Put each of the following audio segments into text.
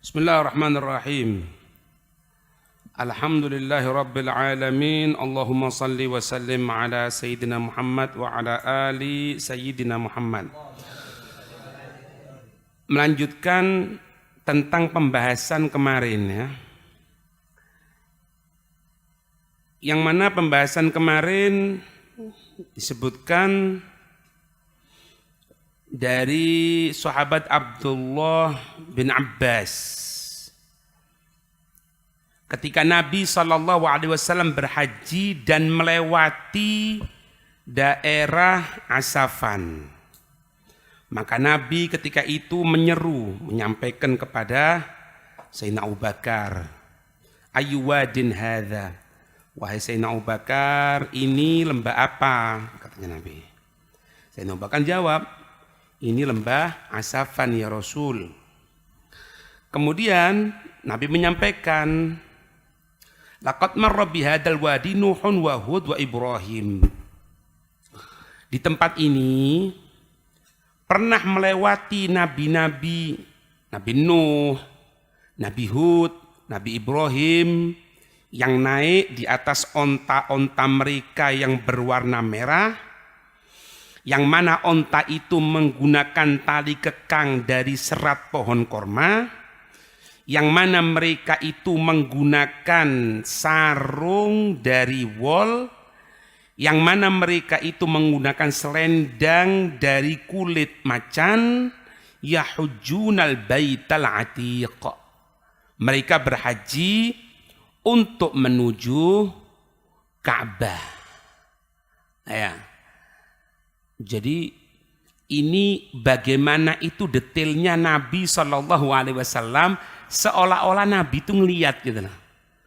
Bismillahirrahmanirrahim. Alhamdulillahi rabbil alamin. Allahumma salli wa sallim ala Sayyidina Muhammad wa ala ali Sayyidina Muhammad. Melanjutkan tentang pembahasan kemarin ya. Yang mana pembahasan kemarin disebutkan dari sahabat Abdullah bin Abbas ketika Nabi SAW berhaji dan melewati daerah Asafan, maka Nabi ketika itu menyampaikan kepada Sayyidina Abu Bakar, ayyuwadin hadza, wahai Sayyidina Abu Bakar, ini lembah apa? Katanya Nabi. Sayyidina Abu Bakar jawab, ini lembah Asafan ya Rasul. Kemudian Nabi menyampaikan, laqad marra bihadzal wadi Nuhun wa Hud wa Ibrahim. Di tempat ini pernah melewati nabi-nabi, Nabi Nuh, Nabi Hud, Nabi Ibrahim yang naik di atas onta-onta mereka yang berwarna merah, yang mana onta itu menggunakan tali kekang dari serat pohon korma, yang mana mereka itu menggunakan sarung dari wol, yang mana mereka itu menggunakan selendang dari kulit macan, yahujjunal baital atiq. Mereka berhaji untuk menuju Ka'bah. Ya. Jadi ini bagaimana itu detailnya Nabi SAW, seolah-olah Nabi itu ngeliat gitu lah.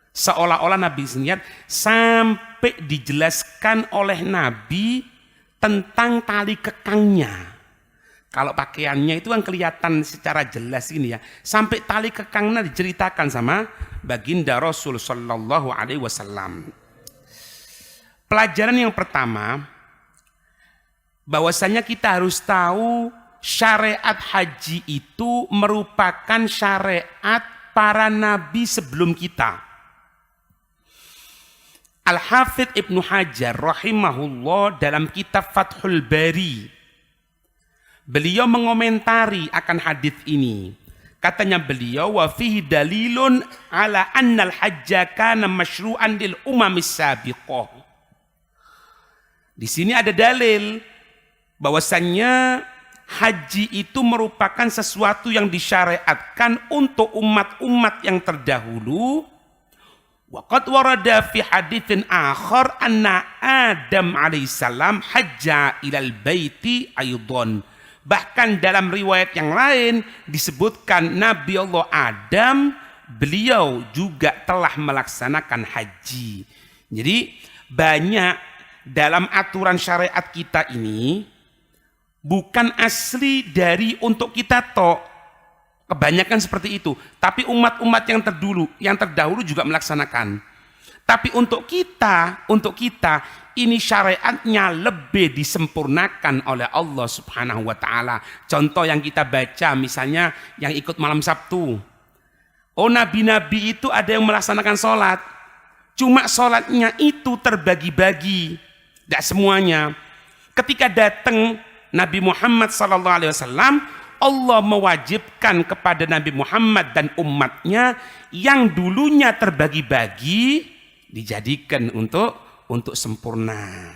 Seolah-olah Nabi ngeliat sampai dijelaskan oleh Nabi tentang tali kekangnya. Kalau pakaiannya itu kan kelihatan secara jelas ini ya. Sampai tali kekangnya diceritakan sama baginda Rasul SAW. Pelajaran yang pertama, bahwasanya kita harus tahu syariat haji itu merupakan syariat para nabi sebelum kita. Al-Hafidh Ibnu Hajar rahimahullah dalam kitab Fathul Bari, beliau mengomentari akan hadis ini. Katanya beliau, wa fihi dalilun ala annal hajja kana masyru'an lil umamis sabiqah. Di sini ada dalil bahwasannya haji itu merupakan sesuatu yang disyariatkan untuk umat-umat yang terdahulu. Wa qad warada fi haditsin akhar anna Adam alaihissalam hajja ilal baiti aidan. Bahkan dalam riwayat yang lain disebutkan Nabi Allah Adam, beliau juga telah melaksanakan haji. Jadi banyak dalam aturan syariat kita ini bukan asli dari untuk kita tok. Kebanyakan seperti itu. Tapi umat-umat yang terdahulu juga melaksanakan. Tapi untuk kita ini syariatnya lebih disempurnakan oleh Allah Subhanahu wa taala. Contoh yang kita baca misalnya yang ikut malam Sabtu. Oh, nabi-nabi itu ada yang melaksanakan sholat. Cuma sholatnya itu terbagi-bagi. Tidak semuanya. Ketika datang Nabi Muhammad SAW, Allah mewajibkan kepada Nabi Muhammad dan umatnya yang dulunya terbagi-bagi dijadikan untuk sempurna.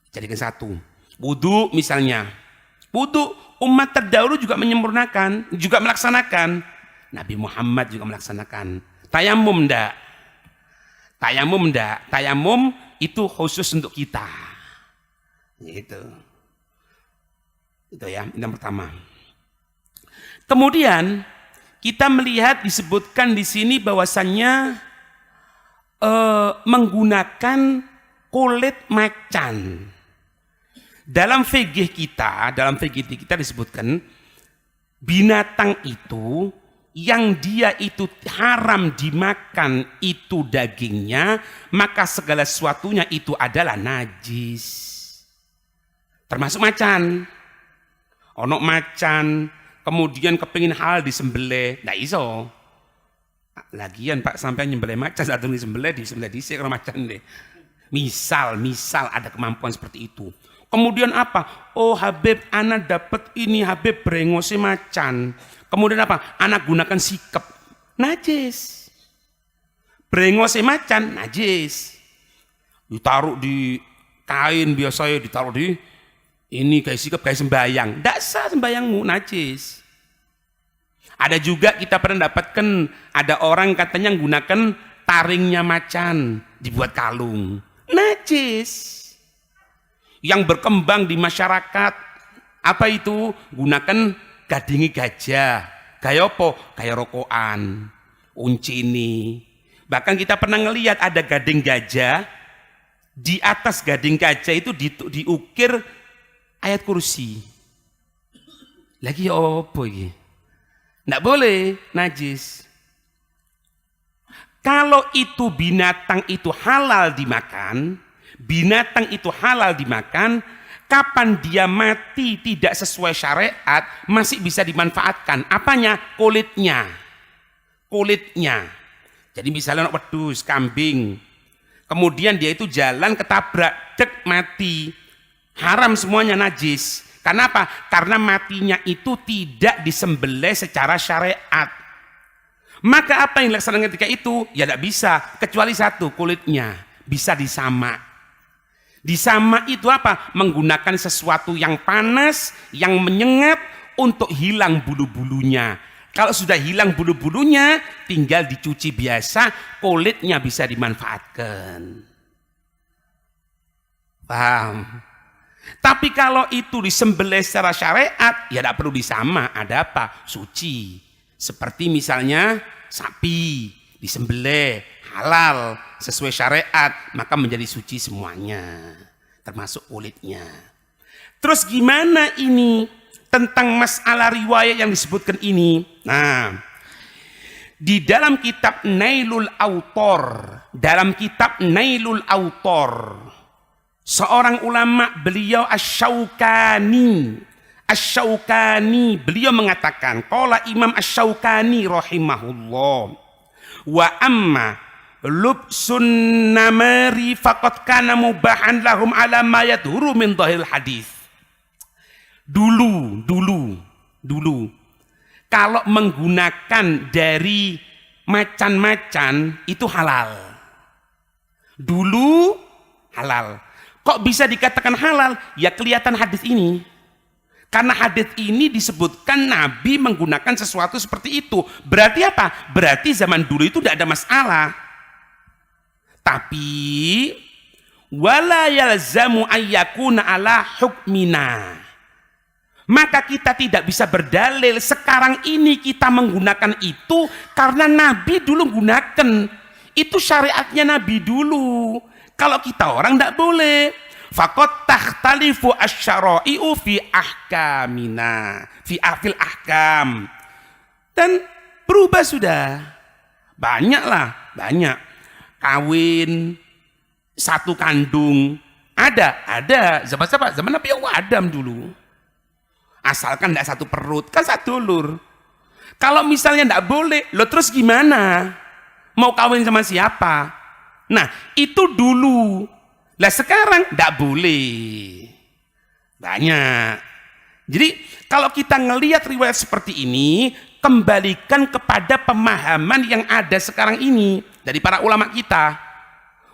Jadikan satu. Wudu misalnya. Wudu umat terdahulu juga menyempurnakan, juga melaksanakan. Nabi Muhammad juga melaksanakan. Tayamum enggak? Tayamum enggak? Tayamum itu khusus untuk kita. Gitu. Itu ya, yang pertama. Kemudian kita melihat disebutkan di sini bahwasannya menggunakan kulit macan. Dalam fikih kita disebutkan binatang itu yang dia itu haram dimakan itu dagingnya, maka segala sesuatunya itu adalah najis. Termasuk macan. Ono macan, kemudian kepingin halal disembelih, nggak iso. Lagian Pak sampai nyembelih macan atau disembelih disik kalau macan deh. Misal ada kemampuan seperti itu. Kemudian apa? Oh Habib, anak dapat ini, Habib brengosi macan. Kemudian apa? Anak gunakan sikap, najis. Brengosi macan, najis. Ditaruh di kain biasanya, ditaruh di ini kayak sikap, kayak sembayang. Nggak sah sembayangmu, najis. Ada juga kita pernah dapatkan, ada orang katanya gunakan taringnya macan, dibuat kalung. Najis. Yang berkembang di masyarakat, apa itu? Gunakan gadingi gajah. Kayak apa? Kayak rokokan, unci ini. Bahkan kita pernah ngelihat ada gading gajah, di atas gading gajah itu diukir ayat kursi. Lagi apa ini? Nggak boleh, najis. Kalau itu binatang itu halal dimakan, kapan dia mati tidak sesuai syariat, masih bisa dimanfaatkan. Apanya? Kulitnya. Jadi misalnya wedhus, kambing, kemudian dia itu jalan ketabrak, mati. Haram semuanya, najis. Kenapa? Karena matinya itu tidak disembelih secara syariat. Maka apa yang dilaksanakan ketika itu? Ya tidak bisa, kecuali satu, kulitnya bisa disamak. Disamak itu apa? Menggunakan sesuatu yang panas, yang menyengat untuk hilang bulu-bulunya. Kalau sudah hilang bulu-bulunya, tinggal dicuci biasa, kulitnya bisa dimanfaatkan. Paham? Tapi kalau itu disembelih secara syariat, ya tidak perlu disamak. Ada apa? Suci. Seperti misalnya sapi disembelih halal sesuai syariat, maka menjadi suci semuanya, termasuk kulitnya. Terus gimana ini tentang masalah riwayat yang disebutkan ini? Nah, di dalam kitab Nailul Autor, seorang ulama, beliau Asy-Syaukani, beliau mengatakan, qala Imam Asy-Syaukani rahimahullah, wa amma lubsun namari faqad kana mubahan lahum ala ma yadhuru min dhahil hadis. Dulu kalau menggunakan dari macan-macan itu halal. Dulu halal. Kok bisa dikatakan halal? Ya kelihatan hadis ini. Karena hadis ini disebutkan Nabi menggunakan sesuatu seperti itu. Berarti apa? Berarti zaman dulu itu tidak ada masalah. Tapi wala yalzamu ayyakuna ala hukmina. Maka kita tidak bisa berdalil sekarang ini kita menggunakan itu karena Nabi dulu gunakan. Itu syariatnya Nabi dulu. Kalau kita orang tidak boleh. Faqad takhtalifu asy-syara'i'u fi ahkamina, fil ahkam. Dan berubah sudah. Banyak. Kawin satu kandung. Ada. Zaman siapa? Zaman Nabi Adam dulu. Asalkan tidak satu perut, kan satu dulur. Kalau misalnya tidak boleh, lo terus gimana? Mau kawin sama siapa? Nah, itu dulu. Lah sekarang tidak boleh. Banyak. Jadi kalau kita ngelihat riwayat seperti ini, kembalikan kepada pemahaman yang ada sekarang ini dari para ulama kita.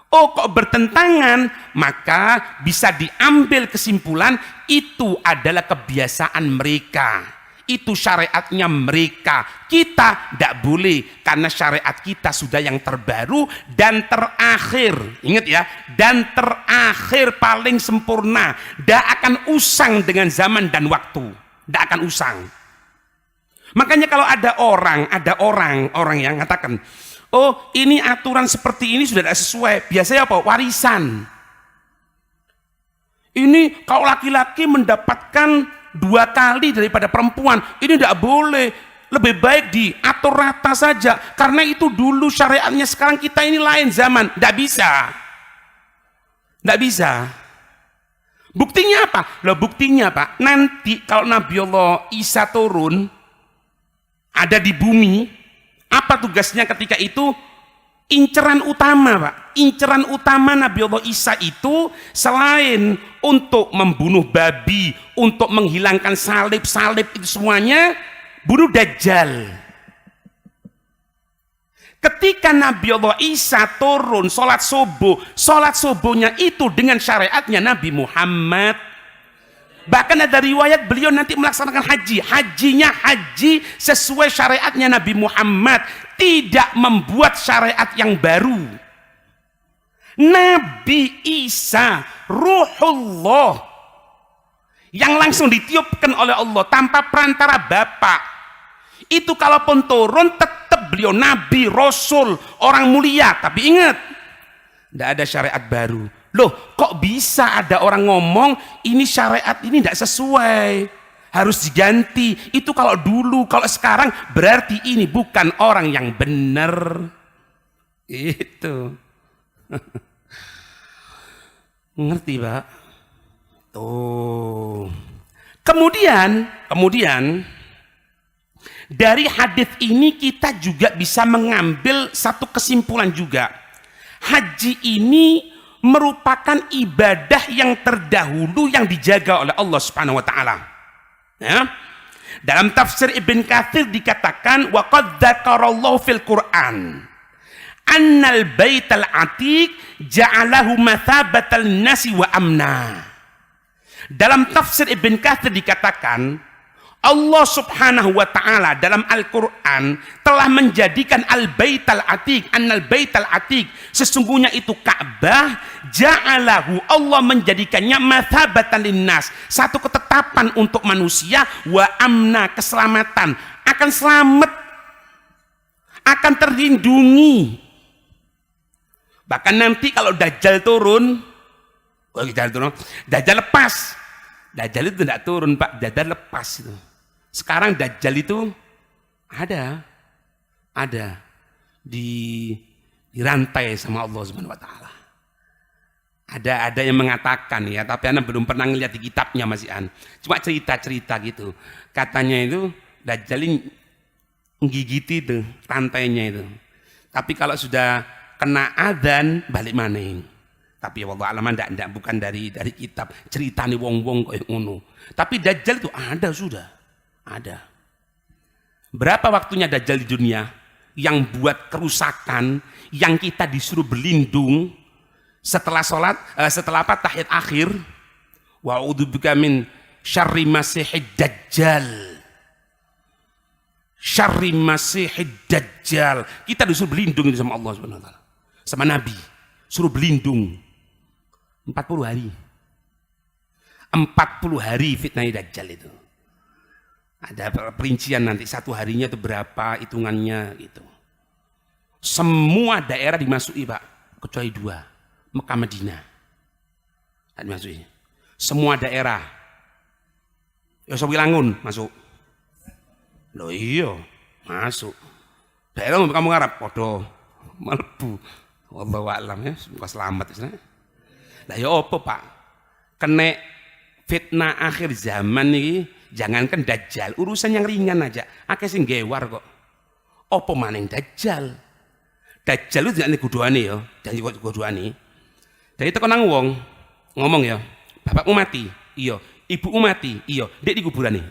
Oh kok bertentangan, maka bisa diambil kesimpulan itu adalah kebiasaan mereka. Itu syariatnya mereka. Kita tidak boleh karena syariat kita sudah yang terbaru dan terakhir. Ingat ya, dan terakhir paling sempurna. Tidak akan usang dengan zaman dan waktu. Tidak akan usang. Makanya kalau ada orang yang mengatakan, oh ini aturan seperti ini sudah tidak sesuai. Biasanya apa? Warisan. Ini kalau laki-laki mendapatkan 2 kali daripada perempuan, ini tidak boleh. Lebih baik diatur rata saja. Karena itu dulu syariatnya, sekarang kita ini lain zaman. Tidak bisa. Buktinya apa? Loh buktinya Pak, nanti kalau Nabi Allah Isa turun, ada di bumi. Apa tugasnya ketika itu? Inceran utama, Pak. Inceran utama Nabi Allah Isa itu selain untuk membunuh babi, untuk menghilangkan salib-salib itu semuanya, bunuh Dajjal. Ketika Nabi Allah Isa turun sholat subuhnya itu dengan syariatnya Nabi Muhammad. Bahkan ada riwayat beliau nanti melaksanakan haji. Hajinya haji sesuai syariatnya Nabi Muhammad. Tidak membuat syariat yang baru. Nabi Isa, Ruhullah, yang langsung ditiupkan oleh Allah tanpa perantara Bapa. Itu kalaupun turun tetap beliau Nabi, Rasul, orang mulia. Tapi ingat, tidak ada syariat baru. Loh, kok bisa ada orang ngomong ini syariat ini tidak sesuai, harus diganti? Itu kalau dulu, kalau sekarang berarti ini bukan orang yang benar. Itu ngerti, Pak? Tuh. Kemudian dari hadis ini kita juga bisa mengambil satu kesimpulan juga. Haji ini merupakan ibadah yang terdahulu yang dijaga oleh Allah Subhanahu wa taala. Ya. Dalam tafsir Ibn Katsir dikatakan wa qad dzakarallahu fil Qur'an annal baital atiq ja'alahu mathabatal nasi wa amna. Dalam tafsir Ibn Katsir dikatakan Allah Subhanahu wa taala dalam Al-Qur'an telah menjadikan al-baital atiq, annal baital atiq, sesungguhnya itu Ka'bah, ja'alahu, Allah menjadikannya mathabatan linnas, satu ketetapan untuk manusia, wa amna, keselamatan, akan selamat, akan terlindungi. Bahkan nanti kalau Dajjal turun, Dajjal lepas. Dajjal itu tidak turun, Pak, Dajjal lepas itu. Sekarang Dajjal itu ada dirantai sama Allah Subhanahu wa taala. Ada yang mengatakan ya, tapi Anda belum pernah ngelihat di kitabnya Mas Ian. Cuma cerita-cerita gitu. Katanya itu Dajjal ini menggigiti itu rantainya itu. Tapi kalau sudah kena adzan balik maning. Tapi wallahu alam ndak bukan dari kitab, ceritane wong-wong koyo ngono. Tapi Dajjal itu ada sudah. Ada. Berapa waktunya Dajjal di dunia yang buat kerusakan, yang kita disuruh berlindung setelah sholat, setelah apa, tahiyat akhir, wa'udzubika min syarri masihid dajjal. Syarri masihid dajjal. Kita disuruh berlindung sama Allah Subhanahu wa taala. Sama Nabi, suruh berlindung 40 hari. 40 hari fitnah Dajjal itu. Ada perincian nanti satu harinya itu berapa hitungannya gitu. Semua daerah dimasuki, Pak, kecuali 2, Mekah Madinah. Tak dimasuki. Semua daerah. Ya Sawilangun masuk. Loh iya, masuk. Daerah kamu ngarap podo mlebu. Wallahu a'lam ya, semoga selamat ya. Lah ya apa, Pak? Kena fitnah akhir zaman ini, jangankan Dajjal, urusan yang ringan aja akeh sing gewar kok. Apa maning Dajjal? Dajjal itu jangan kuduane ya, jangan kuduane. Dari tekan nang wong ngomong ya, bapakmu mati, iya. Ibumu mati, iya. Dek di kuburannya.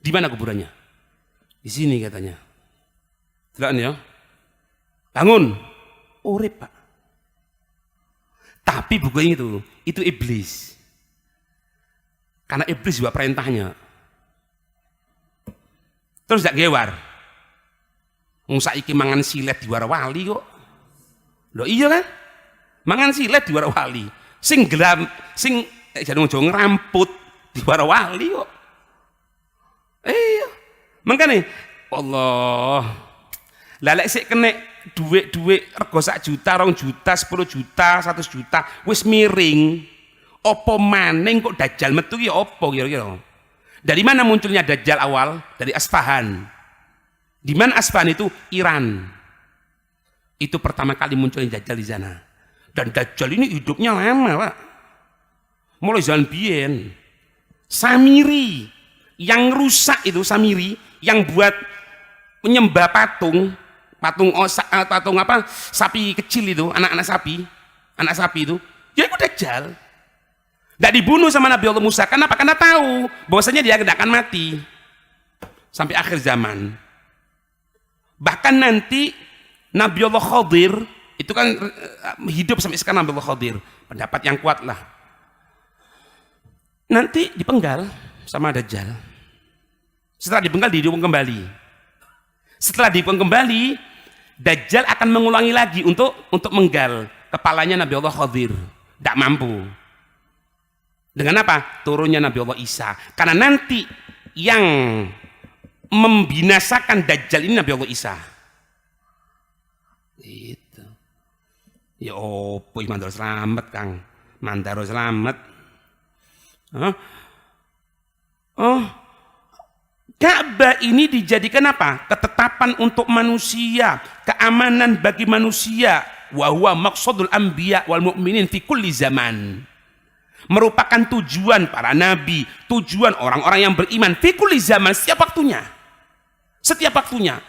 Di mana kuburannya? Di sini katanya. Tidak ya? Bangun, urip, Pak. Tapi bukan itu iblis. Karena iblis juga perintahnya. Terus gak gewar. Wong saiki mangan silet di warawali kok. Loh iya kan? Mangan silet di warawali. Sing gelam, sing jadi ngomong ngeramput di warawali kok. Iya. Makanya Allah. Lah lek sik kena duit rego 1 juta, 2 juta, 10 juta, 100 juta wis miring. Apa maning kok Dajjal metu ya apa kira-kira? Dari mana munculnya Dajjal awal? Dari Asfahan. Di mana Asfahan itu? Iran. Itu pertama kali munculnya Dajjal di sana. Dan Dajjal ini hidupnya lama, Pak. Mulai zaman biyen. Samiri yang rusak itu, Samiri yang buat menyembah patung apa, sapi kecil itu, anak sapi itu, dia itu Dajjal. Tidak dibunuh sama Nabi Allah Musa. Kenapa? Karena tahu bahwasanya dia tidak akan mati sampai akhir zaman. Bahkan nanti Nabi Allah Khadir itu kan hidup sampai sekarang. Nabi Allah Khadir, pendapat yang kuat lah, nanti dipenggal sama Dajjal. Setelah dipenggal, dihidupkan kembali. Setelah dihidupkan kembali, Dajjal akan mengulangi lagi untuk menggal kepalanya Nabi Allah Khadir. Tidak mampu. Dengan apa? Turunnya Nabi Allah Isa. Karena nanti yang membinasakan Dajjal ini Nabi Allah Isa. Itu. Ya opo mandaro selamat Kang. Mandaro selamat. Ka'bah ini dijadikan apa? Ketetapan untuk manusia, keamanan bagi manusia. Wa huwa maqsadul anbiya wal mu'minin fi kulli zaman. Merupakan tujuan para nabi, tujuan orang-orang yang beriman fi kulli zaman, setiap waktunya. Setiap waktunya.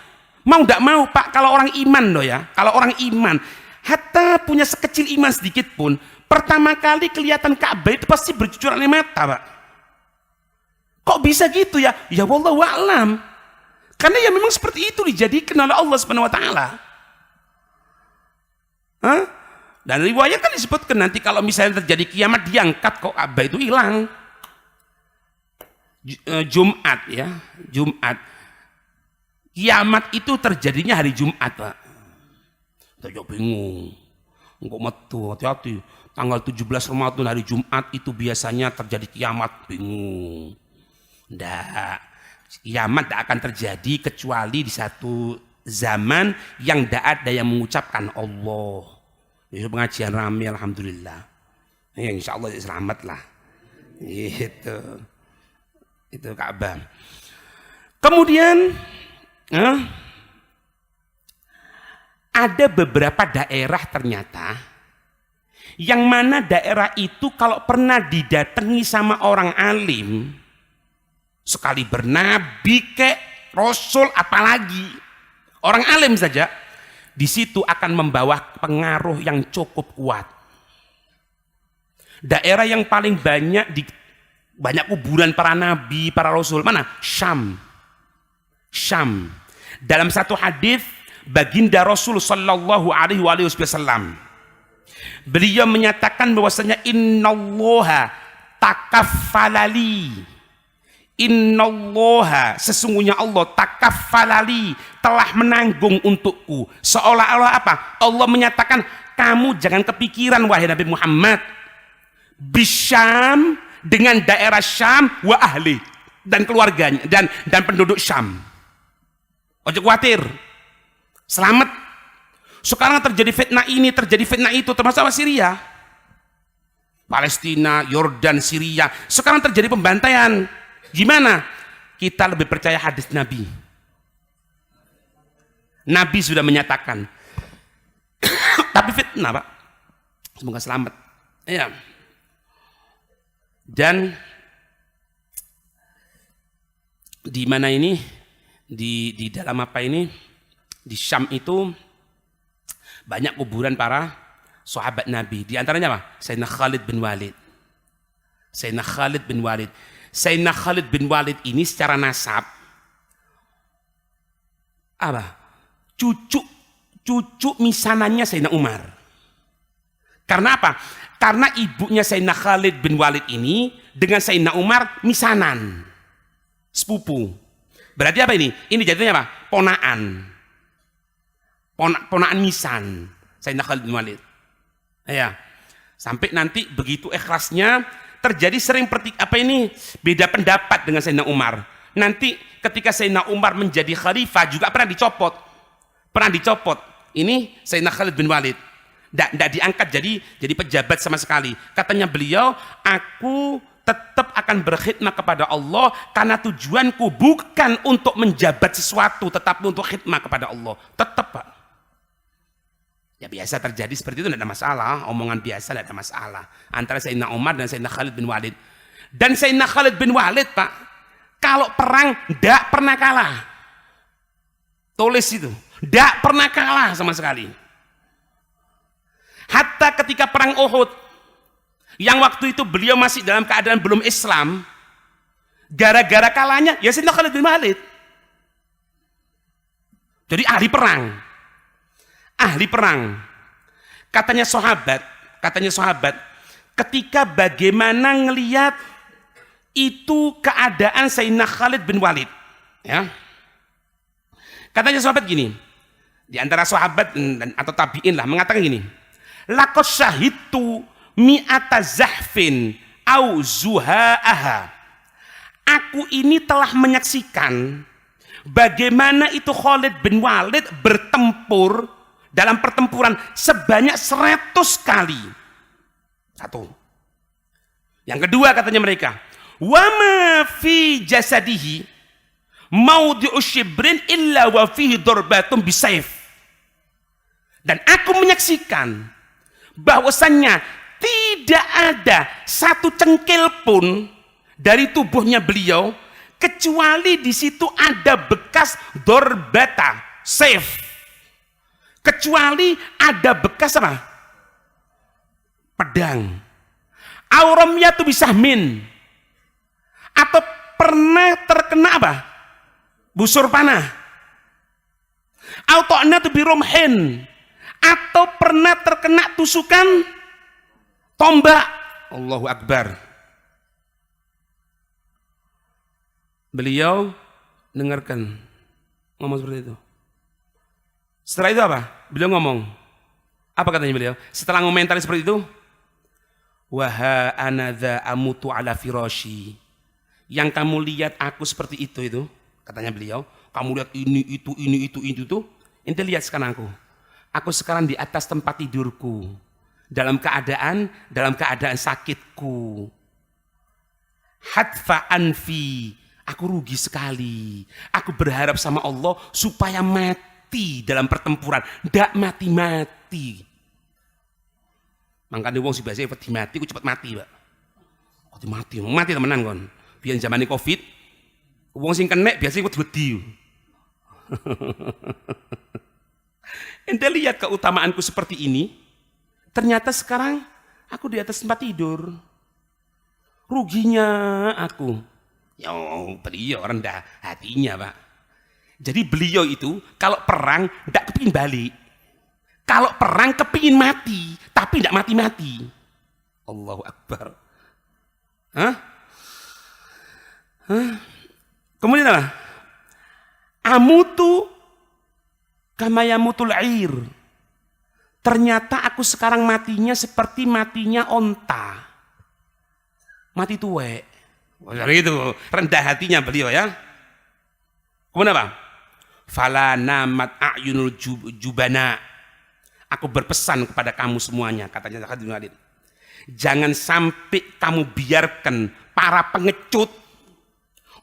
Mau tidak mau Pak, kalau orang iman loh ya, kalau orang iman, hatta punya sekecil iman sedikit pun, pertama kali kelihatan Ka'bah itu pasti bercucuran air mata, Pak. Kok bisa gitu ya? Ya wallahu a'lam. Karena ya memang seperti itu dijadikan oleh Allah Subhanahu wa taala. Dan riwayat kan disebutkan nanti kalau misalnya terjadi kiamat diangkat kok Ka'bah itu hilang. Jumat ya, Jumat. Kiamat itu terjadinya hari Jumat, Pak. Kita bingung. Engkau metu, hati-hati. Tanggal 17 Ramadan hari Jumat itu biasanya terjadi kiamat. Bingung. Nggak. Kiamat tidak akan terjadi kecuali di satu zaman yang tidak ada yang mengucapkan Allah. Itu pengajian rame, alhamdulillah. Ya, insya Allah selamat lah. Itu Ka'bah. Kemudian ada beberapa daerah ternyata yang mana daerah itu kalau pernah didatangi sama orang alim, sekali bernabi kek, rasul, apalagi orang alim saja, di situ akan membawa pengaruh yang cukup kuat. Daerah yang paling banyak kuburan para nabi, para rasul, mana? Syam. Dalam satu hadis baginda Rasul sallallahu alaihi wasallam, beliau menyatakan bahwasanya innallaha takaffalali, innallaha, sesungguhnya Allah, takaffalali, telah menanggung untukku. Seolah-olah apa? Allah menyatakan, kamu jangan kepikiran wahai Nabi Muhammad, bisyam, dengan daerah Syam, wa ahli, dan keluarganya, dan penduduk Syam. Ojo khawatir, selamat. Sekarang terjadi fitnah ini, terjadi fitnah itu, termasuk Syria, Palestina, Yordan, Syria. Sekarang terjadi pembantaian. Gimana? Kita lebih percaya hadis Nabi. Nabi sudah menyatakan. Tapi fitnah, Pak. Semoga selamat. Ya. Dan di mana ini? Di dalam apa ini? Di Syam itu banyak kuburan para sahabat Nabi. Di antaranya apa? Sayyidina Khalid bin Walid. Sayyidina Khalid bin Walid. Sayyidina Khalid bin Walid ini secara nasab apa? Cucu misanannya Sayyidina Umar. Karena apa? Karena ibunya Sayyidina Khalid bin Walid ini dengan Sayyidina Umar misanan, sepupu. Berarti apa ini? Ini jadinya apa? Ponaan misan Sayyidina Khalid bin Walid. Ya. Sampai nanti begitu ikhlasnya terjadi sering beda pendapat dengan Sayyidina Umar. Nanti ketika Sayyidina Umar menjadi khalifah juga pernah dicopot. Ini Sayyidina Khalid bin Walid. Tidak diangkat jadi pejabat sama sekali. Katanya beliau, aku tetap akan berkhidmat kepada Allah karena tujuanku bukan untuk menjabat sesuatu, tetapi untuk khidmat kepada Allah. Tetap, Pak. Ya biasa terjadi seperti itu, tidak ada masalah. Omongan biasa, tidak ada masalah. Antara Sayyidina Umar dan Sayyidina Khalid bin Walid. Dan Sayyidina Khalid bin Walid, Pak, kalau perang tidak pernah kalah. Tulis itu. Tidak pernah kalah sama sekali. Hatta ketika perang Uhud, yang waktu itu beliau masih dalam keadaan belum Islam, gara-gara kalahnya, ya Sayyidina Khalid bin Walid. Jadi ahli perang. Ahli perang. Katanya sahabat, ketika bagaimana ngelihat itu keadaan Sayyidina Khalid bin Walid, ya. Katanya sahabat gini, di antara sahabat atau tabi'in lah mengatakan gini, laqad syahidtu mi'ata zahfin au zuha'aha. Aku ini telah menyaksikan bagaimana itu Khalid bin Walid bertempur dalam pertempuran sebanyak 100 kali. Satu. Yang kedua katanya mereka, wa ma fi jasadihi maudhi'u shibrin illa wa fihi darbatun bisayf. Dan aku menyaksikan bahwasannya tidak ada satu cengkil pun dari tubuhnya beliau kecuali di situ ada bekas dorbata, sayf. Kecuali ada bekas apa? Pedang. Auramyatu bisahmin. Atau pernah terkena apa? Busur panah. Auto'natu birumhin. Atau pernah terkena tusukan tombak. Allahu Akbar. Beliau dengarkan ngomong seperti itu. Setelah itu apa? Beliau ngomong. Apa katanya beliau? Setelah ngomentari seperti itu, waha anadha amutu ala firashi. Yang kamu lihat aku seperti itu, katanya beliau, kamu lihat ini itu, ente lihat sekarang aku. Aku sekarang di atas tempat tidurku, dalam keadaan sakitku. Hadfa anfi, aku rugi sekali. Aku berharap sama Allah supaya mati dalam pertempuran, ndak mati-mati. Makanya wong si biasa mati, aku cepat mati, Pak. Mati temenan kon. Biar zaman Covid, wong sing kena biasa wedi. Ente lihat keutamaanku seperti ini, ternyata sekarang aku di atas tempat tidur. Ruginya aku. Ya beliau rendah hatinya, Pak. Jadi beliau itu kalau perang tidak kepingin balik. Kalau perang kepingin mati, tapi tidak mati-mati. Allahu Akbar. Kemudian apa? Amutu kama yamutul air. Ternyata aku sekarang matinya seperti matinya onta. Mati tuwek. Itu rendah hatinya beliau ya. Kemudian apa? Fala namat a'yunul jubana. Aku berpesan kepada kamu semuanya, katanya Khalid bin Walid. Jangan sampai kamu biarkan para pengecut,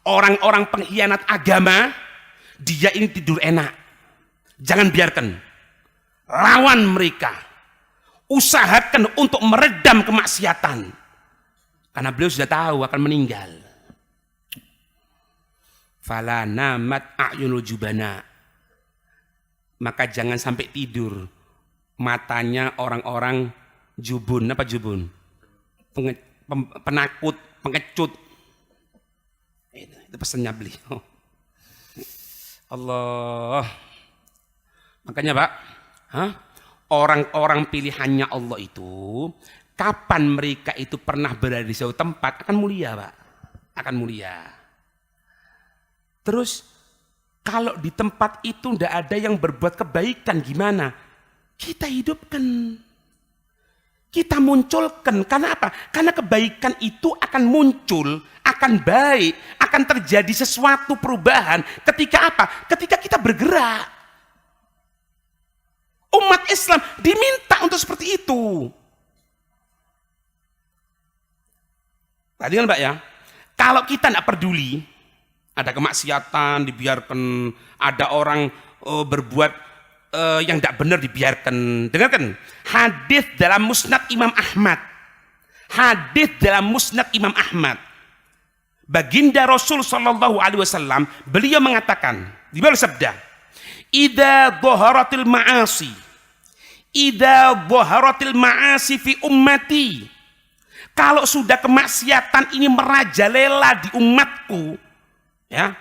orang-orang pengkhianat agama, dia ini tidur enak. Jangan biarkan. Lawan mereka. Usahakan untuk meredam kemaksiatan. Karena beliau sudah tahu akan meninggal. Fala namat a'yunul jubana. Maka jangan sampai tidur matanya orang-orang jubun. Apa jubun? Penakut, pengecut. Itu pesannya beliau. Allah. Makanya Pak, orang-orang pilihannya Allah itu, kapan mereka itu pernah berada di suatu tempat akan mulia, Pak. Akan mulia. Terus kalau di tempat itu tidak ada yang berbuat kebaikan gimana? Kita hidupkan. Kita munculkan. Karena apa? Karena kebaikan itu akan muncul, akan baik, akan terjadi sesuatu perubahan ketika apa? Ketika kita bergerak. Umat Islam diminta untuk seperti itu. Tadi kan Pak ya, kalau kita tidak peduli, ada kemaksiatan dibiarkan, ada orang berbuat yang tidak benar dibiarkan. Dengarkan, hadis dalam Musnad Imam Ahmad. Hadis dalam Musnad Imam Ahmad. Baginda Rasul sallallahu alaihi wasallam beliau mengatakan, di bawah sabda, idza dhaharatil ma'asi, idza dhaharatil ma'asi fi ummati, kalau sudah kemaksiatan ini merajalela di umatku, ya,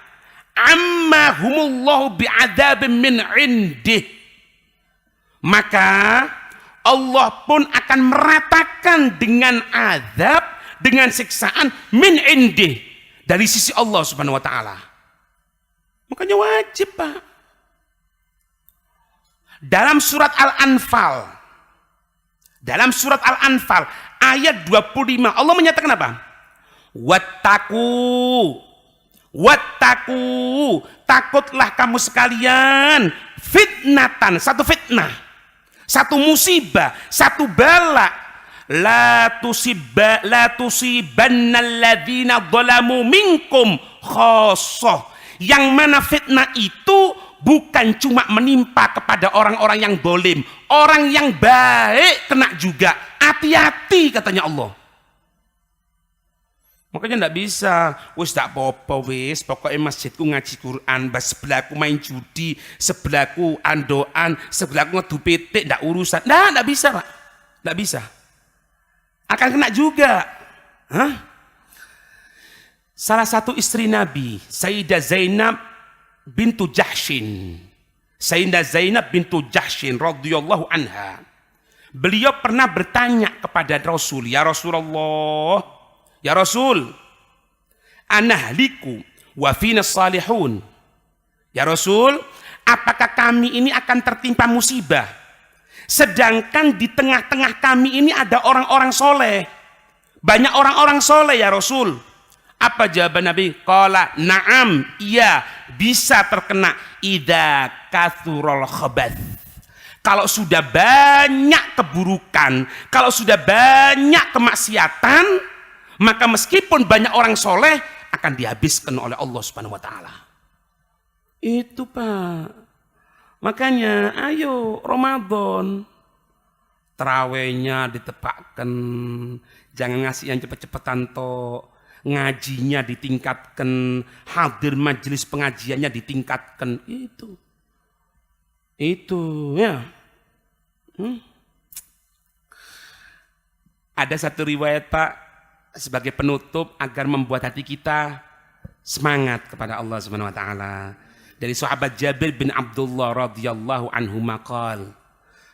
amma humullahu bi'adzabin min indih, maka Allah pun akan meratakan dengan azab, dengan siksaan min indih, dari sisi Allah Subhanahu wa taala. Makanya wajib, Pak. Dalam surat Al-Anfal, dalam surat Al-Anfal ayat 25 Allah menyatakan apa? Wattaqu, takutlah kamu sekalian fitnatan, satu fitnah, satu musibah, satu bala, la tusibannal ladzina dzalamu minkum khassah, yang mana fitnah itu bukan cuma menimpa kepada orang-orang yang dolim, orang yang baik kena juga. Hati-hati katanya Allah. Makanya ndak bisa, wis tak apa-apa wis, pokoknya masjidku ngaji Quran, sebelahku main judi, sebelahku andoan, sebelahku ngedu pitik, ndak urusan. Ndak bisa, Pak. Ndak bisa. Akan kena juga. Hah? Salah satu istri Nabi, Sayyidah Zainab bintu Jahshin. Sayyidah Zainab bintu Jahshin radhiyallahu anha. Beliau pernah bertanya kepada Rasul, "Ya Rasulullah, ya Rasul, anahliku wa fina salihun." Ya Rasul, apakah kami ini akan tertimpa musibah, sedangkan di tengah-tengah kami ini ada orang-orang soleh, banyak orang-orang soleh ya Rasul? Apa jawaban Nabi? Qala na'am, iya, bisa terkena idza katsurul khabath. Kalau sudah banyak keburukan, kalau sudah banyak kemaksiatan, maka meskipun banyak orang soleh akan dihabiskan oleh Allah Subhanahu wa taala. Itu, Pak. Makanya ayo Ramadan, tarawihnya ditepakkan, jangan ngasih yang cepet-cepetan toh, ngajinya ditingkatkan, hadir majelis pengajiannya ditingkatkan. Itu ya. Ada satu riwayat, Pak, sebagai penutup agar membuat hati kita semangat kepada Allah Subhanahu wa taala. Dari sahabat Jabir bin Abdullah radhiyallahu anhu maqal.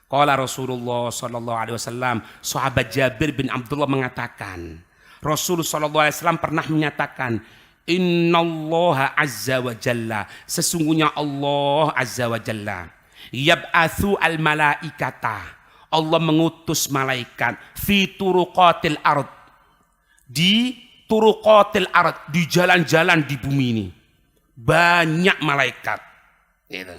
Qala Rasulullah sallallahu alaihi wasallam, sahabat Jabir bin Abdullah mengatakan, Rasul sallallahu alaihi wasallam pernah menyatakan, innallaha azza wa jalla, sesungguhnya Allah azza wa jalla, yab'atsu al malaikata, Allah mengutus malaikat fi turuqatil ard, di turuqatil ard, di jalan-jalan di bumi ini banyak malaikat gitu.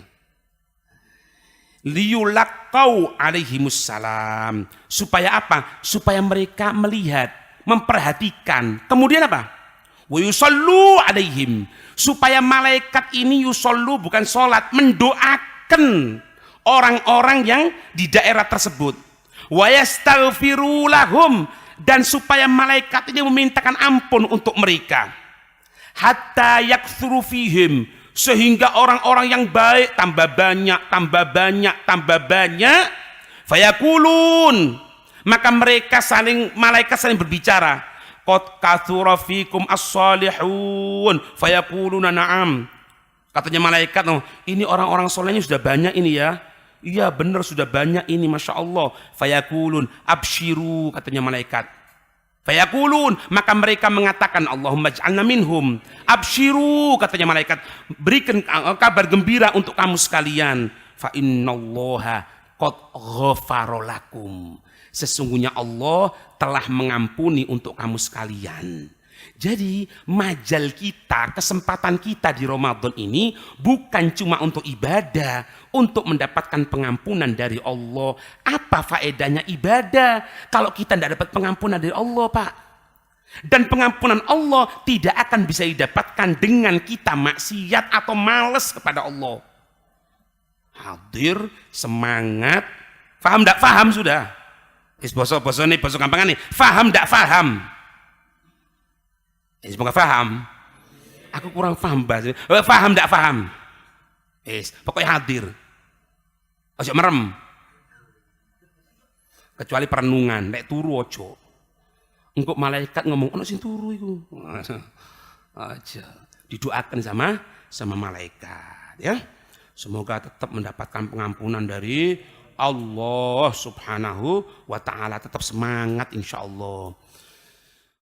Liyulaqau alaihimussalam, supaya apa? Supaya mereka melihat, memperhatikan, kemudian apa? Wa yusallu alaihim, supaya malaikat ini yusallu bukan sholat, mendoakan orang-orang yang di daerah tersebut. Wa yastaghfiru lahum, dan supaya malaikat ini memintakan ampun untuk mereka. Hatta yaktsuru fihim, sehingga orang-orang yang baik tambah banyak, tambah banyak, tambah banyak. Fayakulun, maka mereka malaikat saling berbicara. Qad katsura fikum as-salihun, fayakuluna na'am. Katanya malaikat, oh, ini orang-orang solehnya sudah banyak ini ya. Iya benar sudah banyak ini, masya Allah. Fayakulun abshiru, katanya malaikat. Fayakulun, maka mereka mengatakan Allahumma ij'alna minhum. Abshiru, katanya malaikat, berikan kabar gembira untuk kamu sekalian. Fa innallaha qad ghafara lakum, sesungguhnya Allah telah mengampuni untuk kamu sekalian. Jadi majal kita, kesempatan kita di Ramadan ini bukan cuma untuk ibadah, untuk mendapatkan pengampunan dari Allah. Apa faedahnya ibadah kalau kita tidak dapat pengampunan dari Allah, Pak? Dan pengampunan Allah tidak akan bisa didapatkan dengan kita maksiat atau malas kepada Allah. Hadir, semangat, faham tidak faham sudah? Bosok nih, bosok gampangan nih, faham tidak faham? Semoga faham. Aku kurang faham bahasa. Faham tidak faham? Pokoknya hadir. Ojo merem. Kecuali perenungan, nek turu ojo. Engkau malaikat ngomong, ono sing turu iku. Aja. Didoakan sama malaikat, ya. Semoga tetap mendapatkan pengampunan dari Allah Subhanahu wa taala, tetap semangat insyaallah.